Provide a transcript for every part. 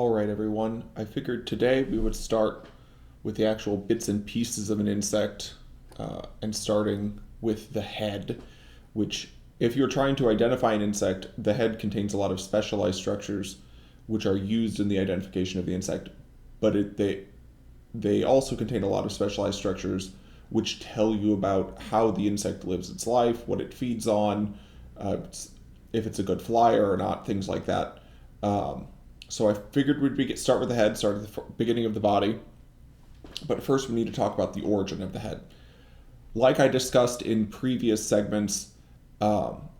All right, everyone. I figured today we would start with the actual bits and pieces of an insect, and starting with the head, which, if you're trying to identify an insect, the head contains a lot of specialized structures which are used in the identification of the insect, but they also contain a lot of specialized structures which tell you about how the insect lives its life, what it feeds on, uh, if it's a good flyer or not, things like that. Um, so I figured start with the head, start at the beginning of the body. But first, we need to talk about the origin of the head. Like I discussed in previous segments,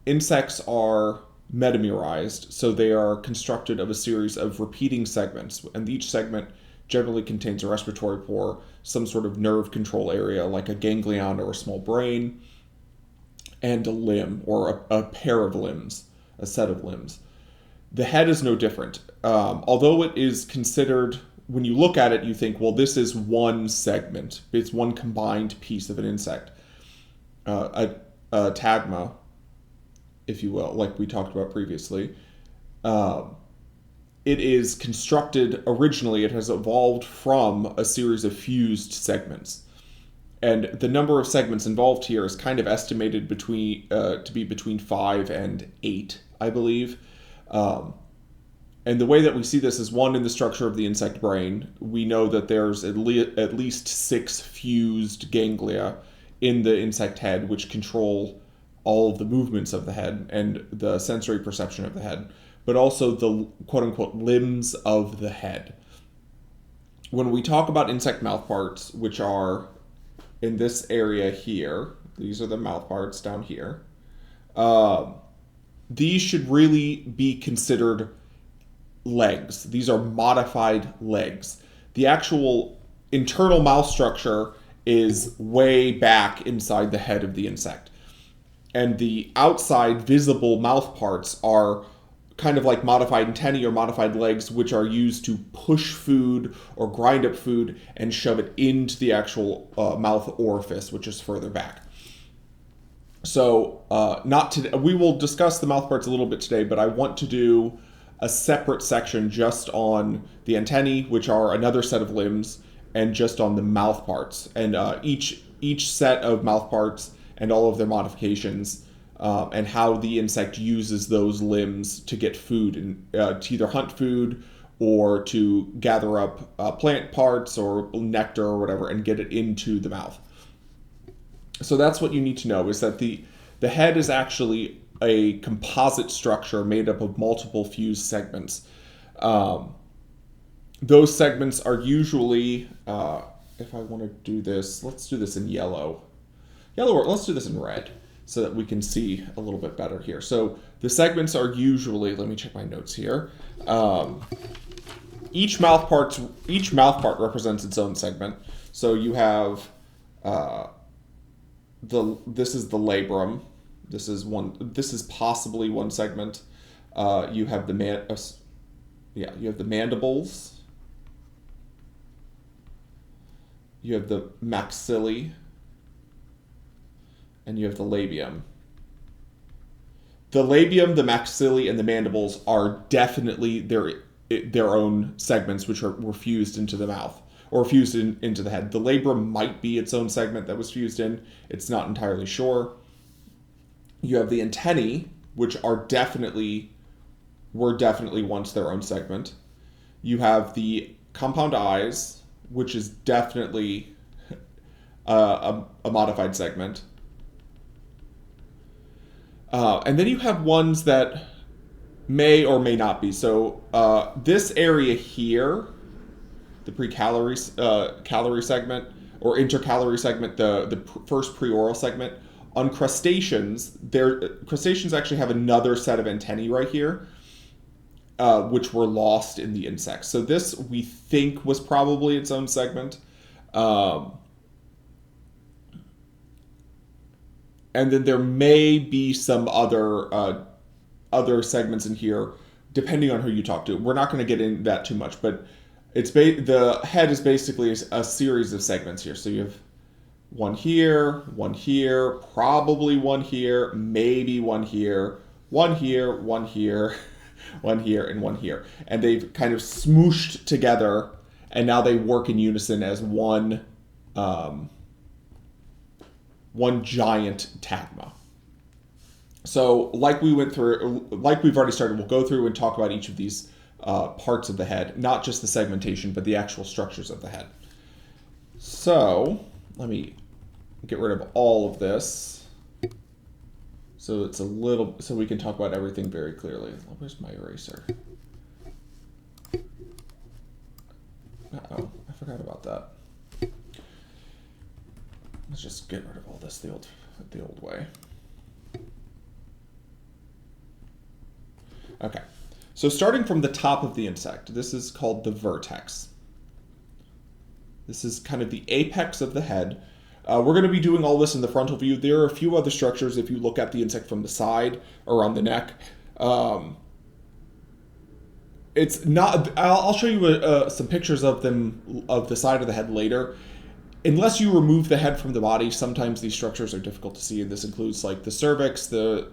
insects are metamerized, so they are constructed of a series of repeating segments, and each segment generally contains a respiratory pore, some sort of nerve control area like a ganglion or a small brain, and a limb or a pair of limbs, a set of limbs. The head is no different. Although it is considered, when you look at it, you think, well, this is one segment. It's one combined piece of an insect. A tagma, if you will, like we talked about previously. Um, it is constructed originally, it has evolved from a series of fused segments. And the number of segments involved here is kind of estimated to be between 5 and 8, I believe. Um, and the way that we see this is one in the structure of the insect brain. We know that there's at least 6 fused ganglia in the insect head, which control all of the movements of the head and the sensory perception of the head, but also the quote unquote limbs of the head. When we talk about insect mouthparts, which are in this area here, these are the mouthparts down here. Um, these should really be considered legs. These are modified legs. The actual internal mouth structure is way back inside the head of the insect. And the outside visible mouth parts are kind of like modified antennae or modified legs, which are used to push food or grind up food and shove it into the actual mouth orifice, which is further back. So, not today. We will discuss the mouth parts a little bit today, but I want to do a separate section just on the antennae, which are another set of limbs, and just on the mouth parts. And each set of mouth parts and all of their modifications, and how the insect uses those limbs to get food and to either hunt food or to gather up plant parts or nectar or whatever and get it into the mouth. So that's what you need to know, is that the head is actually a composite structure made up of multiple fused segments. Um, those segments are usually, if I want to do this, let's do this in yellow. Or let's do this in red so that we can see a little bit better here. So the segments are usually, let me check my notes here. Each mouth part represents its own segment. So you have this is the labrum. This is possibly one segment. You have you have the mandibles. You have the maxillae, and you have the labium. The labium, the maxillae, and the mandibles are definitely their own segments, which were fused into the mouth or fused into the head. The labrum might be its own segment that was fused in. It's not entirely sure. You have the antennae, which were definitely once their own segment. You have the compound eyes, which is definitely a modified segment. And then you have ones that may or may not be. So this area here, the calorie segment or intercalary segment, the first preoral segment, on crustaceans, crustaceans actually have another set of antennae right here, which were lost in the insects. So this, we think, was probably its own segment. And then there may be some other segments in here, depending on who you talk to. We're not going to get into that too much, but the head is basically a series of segments here. So you have one here, probably one here, maybe one here, one here, one here, one here, and one here. And they've kind of smooshed together, and now they work in unison as one giant tagma. So like we went through, like we've already started, we'll go through and talk about each of these parts of the head, not just the segmentation, but the actual structures of the head. So let me get rid of all of this. So it's a little, so we can talk about everything very clearly. Where's my eraser? Uh-oh, I forgot about that. Let's just get rid of all this the old way. Okay, so starting from the top of the insect, this is called the vertex. This is kind of the apex of the head. We're going to be doing all this in the frontal view. There are a few other structures if you look at the insect from the side or on the neck. It's not. I'll show you some pictures of them of the side of the head later. Unless you remove the head from the body, sometimes these structures are difficult to see, and this includes like the cervix, the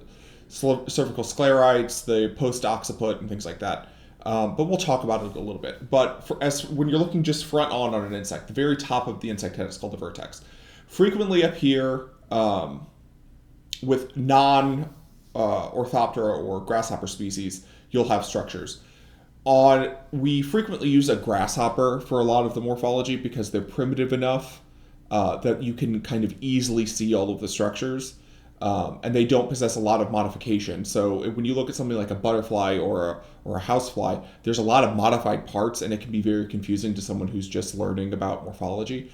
cervical sclerites, the post-occiput, and things like that. But we'll talk about it a little bit. But when you're looking just front on an insect, the very top of the insect head is called the vertex. Frequently up here, with non-Orthoptera or grasshopper species, you'll have structures. We frequently use a grasshopper for a lot of the morphology because they're primitive enough that you can kind of easily see all of the structures. And they don't possess a lot of modification. So when you look at something like a butterfly or a housefly, there's a lot of modified parts, and it can be very confusing to someone who's just learning about morphology.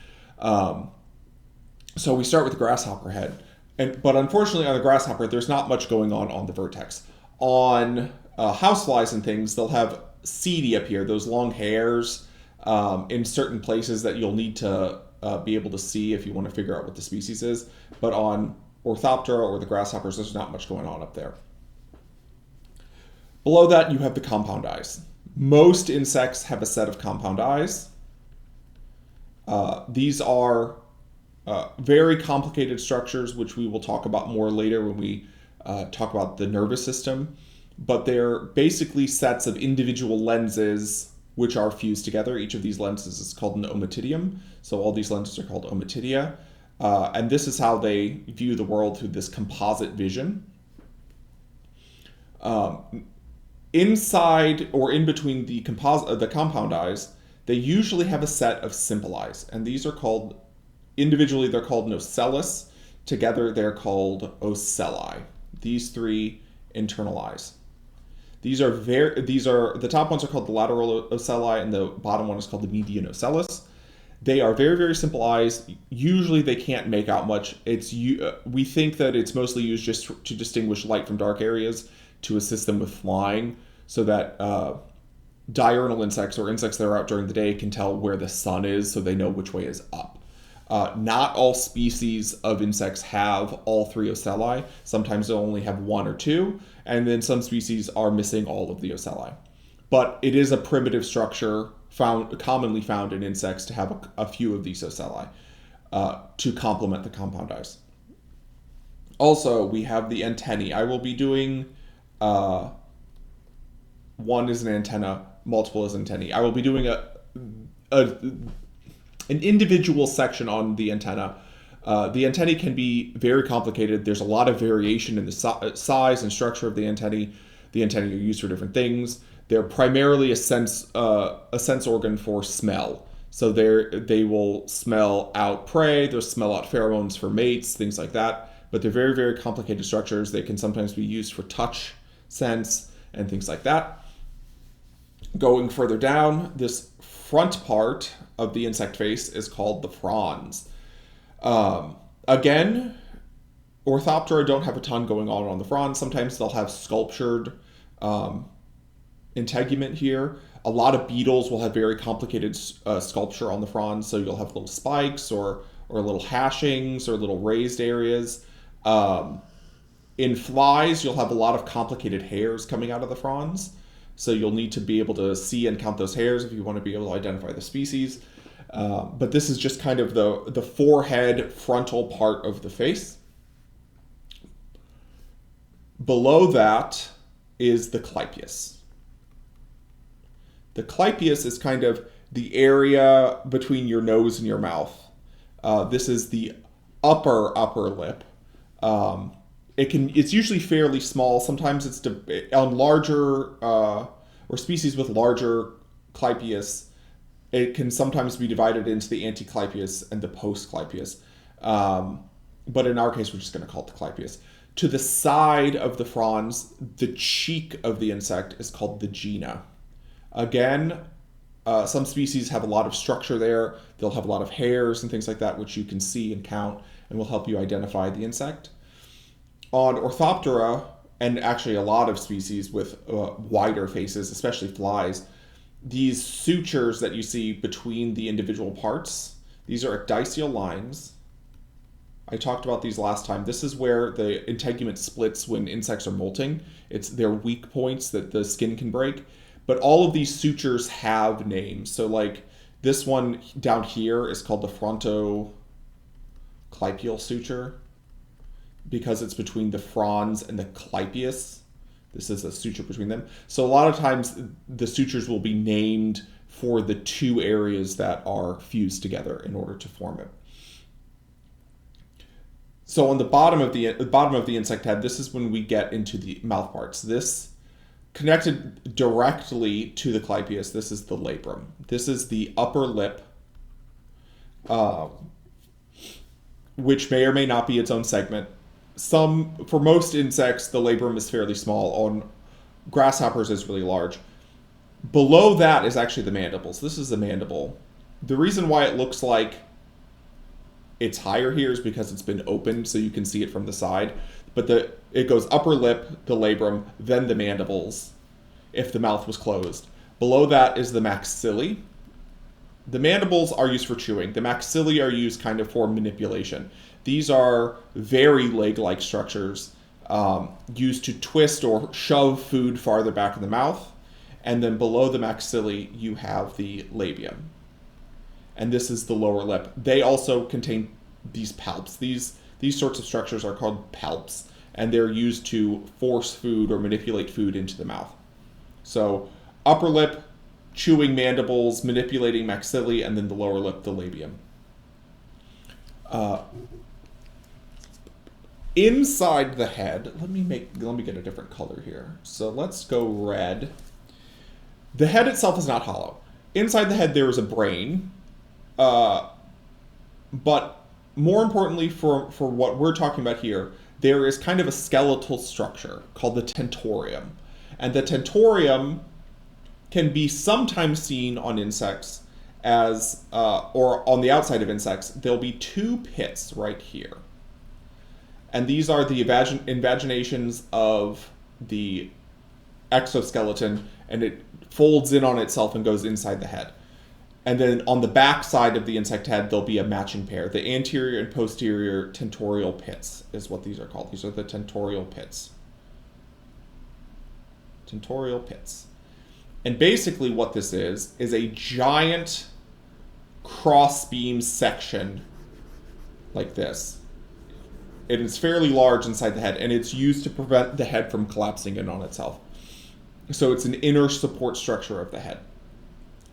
So we start with the grasshopper head. But unfortunately on the grasshopper, there's not much going on the vertex. On houseflies and things, they'll have setae up here, those long hairs in certain places that you'll need to be able to see if you want to figure out what the species is. But on Orthoptera or the grasshoppers, there's not much going on up there. Below that, you have the compound eyes. Most insects have a set of compound eyes. These are very complicated structures, which we will talk about more later when we talk about the nervous system. But they're basically sets of individual lenses which are fused together. Each of these lenses is called an ommatidium. So all these lenses are called ommatidia. And this is how they view the world through this composite vision. Inside or in between the compound eyes, they usually have a set of simple eyes. And these are called, individually they're called nocellus. Together they're called ocelli. These three internal eyes. The top ones are called the lateral ocelli, and the bottom one is called the median ocellus. They are very, very simple eyes. Usually they can't make out much. We think that it's mostly used just to distinguish light from dark areas to assist them with flying, so that diurnal insects or insects that are out during the day can tell where the sun is, so they know which way is up. Not all species of insects have all three ocelli. Sometimes they'll only have one or two, and then some species are missing all of the ocelli. But it is a primitive structure commonly found in insects to have a few of these ocelli to complement the compound eyes. Also, we have the antennae. I will be doing one is an antenna, multiple is antennae. I will be doing an individual section on the antenna. The antennae can be very complicated. There's a lot of variation in the size and structure of the antennae. The antennae are used for different things. They're primarily a sense organ for smell. So they will smell out prey, they'll smell out pheromones for mates, things like that. But they're very, very complicated structures. They can sometimes be used for touch, sense, and things like that. Going further down, this front part of the insect face is called the frons. Again, Orthoptera don't have a ton going on the frons. Sometimes they'll have sculptured integument here. A lot of beetles will have very complicated sculpture on the frons, so you'll have little spikes or little hashings or little raised areas. In flies, you'll have a lot of complicated hairs coming out of the frons, so you'll need to be able to see and count those hairs if you want to be able to identify the species. But this is just kind of the forehead frontal part of the face. Below that is the clypeus. The clypeus is kind of the area between your nose and your mouth. This is the upper lip. It's usually fairly small. Sometimes it's on larger or species with larger clypeus. It can sometimes be divided into the anticlypeus and the postclypeus. But in our case, we're just going to call it the clypeus. To the side of the frons, the cheek of the insect is called the gena. Again, some species have a lot of structure there. They'll have a lot of hairs and things like that, which you can see and count and will help you identify the insect. On Orthoptera, and actually a lot of species with wider faces, especially flies, these sutures that you see between the individual parts, these are ecdysial lines. I talked about these last time. This is where the integument splits when insects are molting. They're weak points that the skin can break. But all of these sutures have names. So like this one down here is called the frontoclypeal suture because it's between the frons and the clypeus. This is a suture between them. So a lot of times the sutures will be named for the two areas that are fused together in order to form it. So on the bottom of the insect head, this is when we get into the mouth parts. This connected directly to the clypeus, this is the labrum. This is the upper lip, which may or may not be its own segment. For most insects, the labrum is fairly small. On grasshoppers, it's really large. Below that is actually the mandibles. This is the mandible. The reason why it looks like it's higher here is because it's been opened, so you can see it from the side. But it goes upper lip, the labrum, then the mandibles, if the mouth was closed. Below that is the maxillae. The mandibles are used for chewing. The maxillae are used kind of for manipulation. These are very leg-like structures used to twist or shove food farther back in the mouth. And then below the maxillae, you have the labium. And this is the lower lip. They also contain these palps. These sorts of structures are called palps, and they're used to force food or manipulate food into the mouth. So upper lip, chewing mandibles, manipulating maxillae, and then the lower lip, the labium. Inside the head, let me get a different color here. So let's go red. The head itself is not hollow. Inside the head there is a brain, but more importantly for what we're talking about here, there is kind of a skeletal structure called the tentorium. And the tentorium can be sometimes seen on insects as, or on the outside of insects, there'll be two pits right here. And these are the invaginations of the exoskeleton, and it folds in on itself and goes inside the head. And then on the back side of the insect head, there'll be a matching pair. The anterior and posterior tentorial pits is what these are called. These are the tentorial pits. Tentorial pits. And basically what this is a giant cross-beam section like this. It is fairly large inside the head, and it's used to prevent the head from collapsing in on itself. So it's an inner support structure of the head.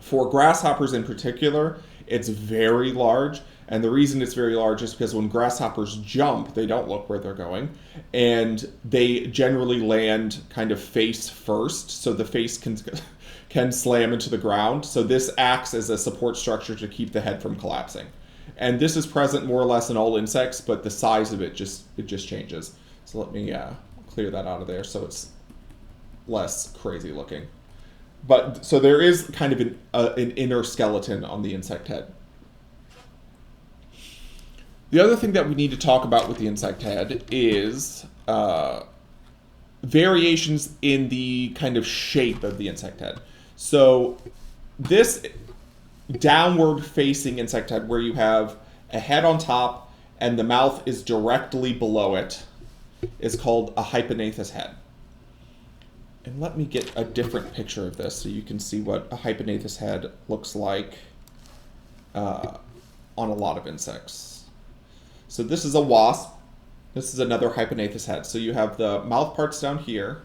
For grasshoppers in particular, it's very large, and the reason it's very large is because when grasshoppers jump, they don't look where they're going, and they generally land kind of face first, so the face can slam into the ground. So this acts as a support structure to keep the head from collapsing. And this is present more or less in all insects, but the size of it just changes. So let me clear that out of there so it's less crazy looking. But so there is kind of an inner skeleton on the insect head. The other thing that we need to talk about with the insect head is variations in the kind of shape of the insect head. So this downward facing insect head where you have a head on top and the mouth is directly below it is called a hypognathous head. And let me get a different picture of this so you can see what a hypognathous head looks like on a lot of insects. So this is a wasp. This is another hypognathous head. So you have the mouth parts down here,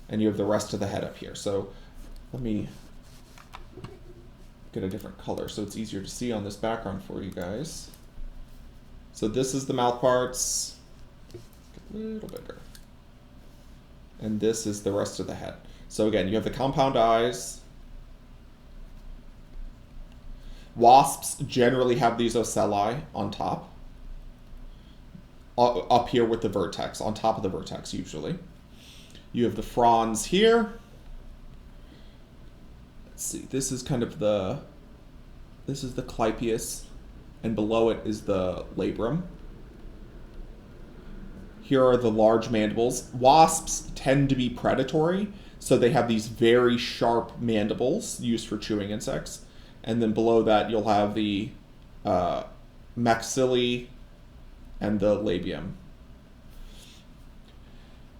and you have the rest of the head up here. So let me get a different color so it's easier to see on this background for you guys. So this is the mouth parts, get a little bigger. And this is the rest of the head. So again, you have the compound eyes. Wasps generally have these ocelli on top. Up here with the vertex, on top of the vertex usually. You have the fronds here. Let's see, this is kind of this is the clypeus, and below it is the labrum. Here are the large mandibles. Wasps tend to be predatory, so they have these very sharp mandibles used for chewing insects. And then below that, you'll have the maxillae and the labium.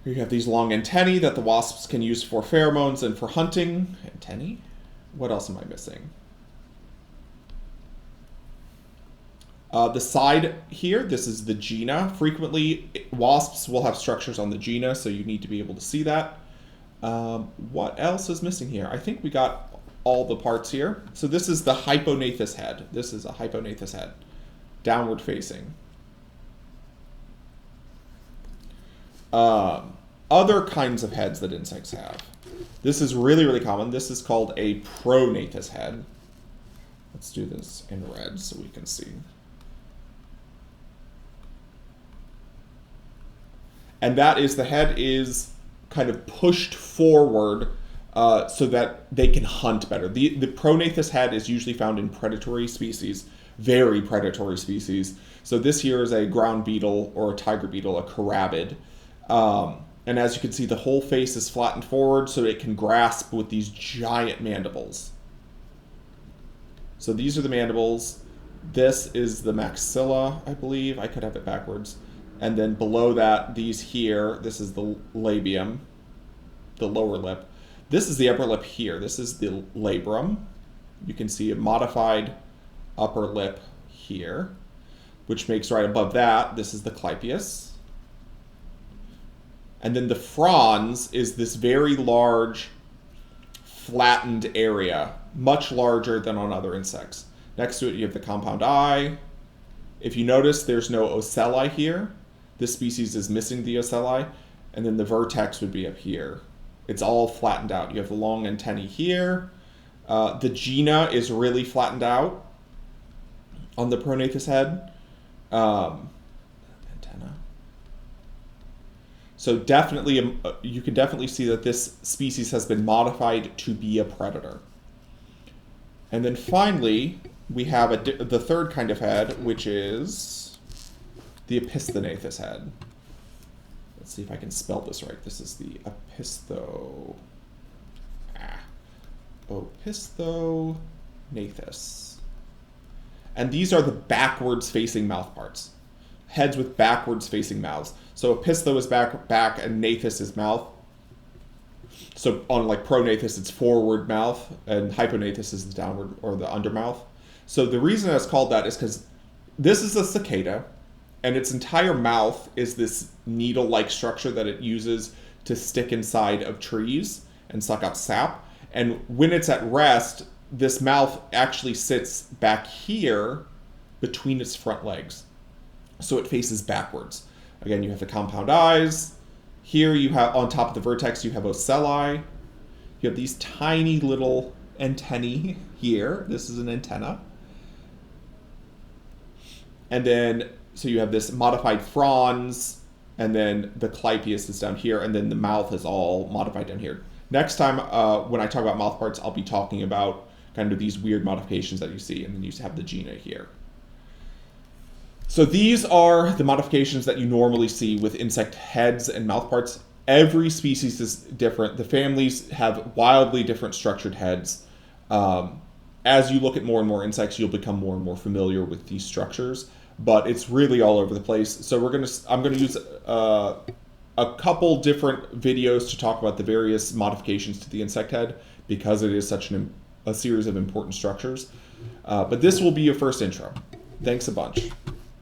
Here you have these long antennae that the wasps can use for pheromones and for hunting. Antennae? What else am I missing? The side here, this is the gena. Frequently, wasps will have structures on the gena, so you need to be able to see that. What else is missing here? I think we got all the parts here. So this is the hyponathous head. This is a hyponathous head, downward facing. Other kinds of heads that insects have. This is really, really common. This is called a pronathous head. Let's do this in red so we can see. And that is, the head is kind of pushed forward so that they can hunt better. The pronathous head is usually found in predatory species, very predatory species. So this here is a ground beetle or a tiger beetle, a carabid. And as you can see, the whole face is flattened forward so it can grasp with these giant mandibles. So these are the mandibles. This is the maxilla, I believe. I could have it backwards. And then below that, these here, this is the labium, the lower lip. This is the upper lip here. This is the labrum. You can see a modified upper lip here, which makes right above that, this is the clypeus. And then the frons is this very large, flattened area, much larger than on other insects. Next to it, you have the compound eye. If you notice, there's no ocelli here. This species is missing the ocelli. And then the vertex would be up here. It's all flattened out. You have the long antennae here. The gena is really flattened out on the pronathous head. Antenna. So definitely, you can definitely see that this species has been modified to be a predator. And then finally, we have the third kind of head, which is the opisthonathous head. Let's see if I can spell this right. This is the opisthonathous. And these are the backwards facing mouth parts. Heads with backwards facing mouths. So opistho is back and nathous is mouth. So on like pronathous, it's forward mouth, and hyponathous is the downward or the undermouth. So the reason it's called that is because this is a cicada, and its entire mouth is this needle-like structure that it uses to stick inside of trees and suck out sap. And when it's at rest, this mouth actually sits back here between its front legs. So it faces backwards. Again, you have the compound eyes. Here you have, on top of the vertex, you have ocelli. You have these tiny little antennae here. This is an antenna. And then, so you have this modified frons, and then the clypeus is down here, and then the mouth is all modified down here. Next time, when I talk about mouth parts, I'll be talking about kind of these weird modifications that you see, and then you have the gena here. So these are the modifications that you normally see with insect heads and mouth parts. Every species is different. The families have wildly different structured heads. As you look at more and more insects, you'll become more and more familiar with these structures, but it's really all over the place. So I'm gonna use a couple different videos to talk about the various modifications to the insect head, because it is such a series of important structures. But this will be your first intro. Thanks a bunch.